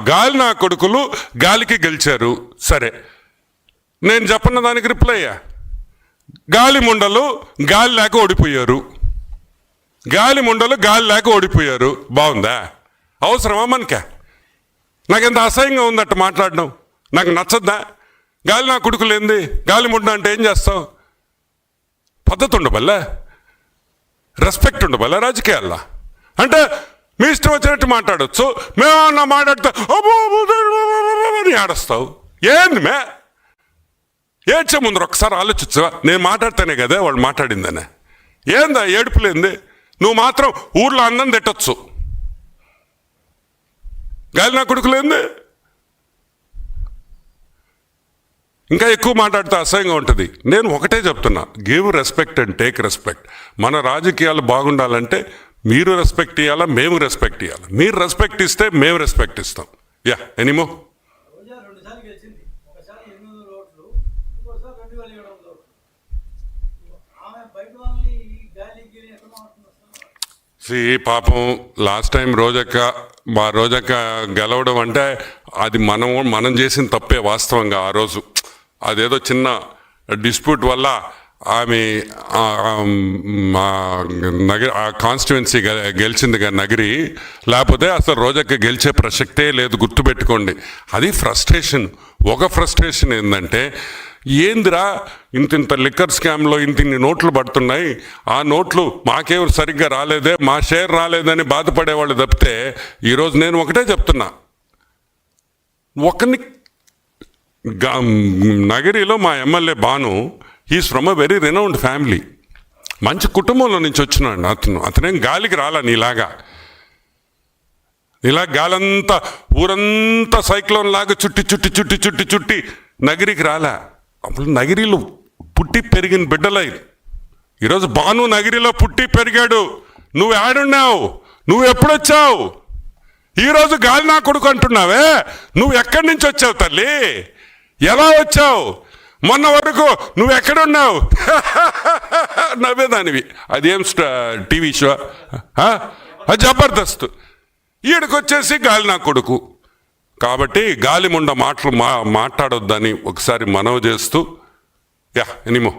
గాలి నా కొడుకులు గాలికి గెలిచారు. సరే, నేను చెప్పన్న దానికి రిప్లై అయ్యా. గాలి ముండలు గాలి లేక ఓడిపోయారు. గాలి ముండలు గాలి లేక ఓడిపోయారు. బాగుందా? అవసరమా మనకే? నాకెంత అసహ్యంగా ఉందట మాట్లాడడం. నాకు నచ్చద్దా? గాలి నా కొడుకులు ఏంది? గాలి ముండ అంటే ఏం చేస్తావు? పద్ధతి ఉండబల్లా, రెస్పెక్ట్ ఉండబల్లా రాజకీయాల్లో. అంటే మీ ఇష్టం వచ్చినట్టు మాట్లాడచ్చు. మేమన్నా మాట్లాడితే అని ఆడస్తావు. ఏంది మే? ఏడ్చే ముందర ఒకసారి ఆలోచించవా? నేను మాట్లాడితేనే కదా వాళ్ళు మాట్లాడిందనే. ఏందా ఏడుపులేంది? నువ్వు మాత్రం ఊర్లో అన్నం తిట్టచ్చు. గాలి నా కొడుకులేంది? ఇంకా ఎక్కువ మాట్లాడితే అసహ్యంగా ఉంటుంది. నేను ఒకటే చెప్తున్నా, give respect and take respect. మన రాజకీయాలు బాగుండాలంటే మీరు రెస్పెక్ట్ ఇవ్వాలా, మేము రెస్పెక్ట్ ఇవ్వాలి. మీరు రెస్పెక్ట్ ఇస్తే మేము రెస్పెక్ట్ ఇస్తాం. యా, ఎనీమో. పాపం లాస్ట్ టైం రోజక్క గెలవడం అంటే అది మనం చేసిన తప్పే. వాస్తవంగా ఆ రోజు అదేదో చిన్న డిస్ప్యూట్ వల్ల ఆమె ఆ కాన్స్టిట్యువెన్సీ గెలిచింది కానీ నగరి, లేకపోతే అసలు రోజక్క గెలిచే ప్రసక్తే లేదు. గుర్తుపెట్టుకోండి. అది ఫ్రస్ట్రేషన్. ఒక ఫ్రస్ట్రేషన్ ఏంటంటే, ఏందిరా ఇంత లిక్కర్ స్కామ్లో ఇన్ని నోట్లు పడుతున్నాయి, ఆ నోట్లు మాకేమో సరిగ్గా రాలేదే, మా షేర్ రాలేదని బాధపడేవాళ్ళు తప్పితే, ఈరోజు నేను ఒకటే చెప్తున్నా, ఒకరిని నగరిలో మా MLA Bhanu, he's from a very renowned family. మంచి కుటుంబంలో నుంచి వచ్చినాడు అతనేం గాలికి రాలా నీలాగా. ఇలా గాలంతా ఊరంతా సైక్లోన్ లాగా చుట్టి చుట్టి చుట్టి చుట్టి చుట్టి నగరికి రాలా. అప్పుడు నగిరిలో పుట్టి పెరిగిన బిడ్డలై. ఈరోజు బాను నగిరిలో పుట్టి పెరిగాడు. నువ్వు ఆడున్నావు, నువ్వు ఎప్పుడొచ్చావు? ఈరోజు గాలి నా కొడుకు అంటున్నావే, నువ్వు ఎక్కడి నుంచి వచ్చావు తల్లి? ఎలా వచ్చావు? మొన్న వరకు నువ్వు ఎక్కడున్నావు? నవ్వేదానివి. అదేం టీవీ షో, అది జబర్దస్త్. ఈడకొచ్చేసి గాలి నా కొడుకు. కాబట్టి గాలి ముండ మాటలు మాట్లాడొద్దని ఒకసారి మనవి చేస్తూ, యా ఎనీమో.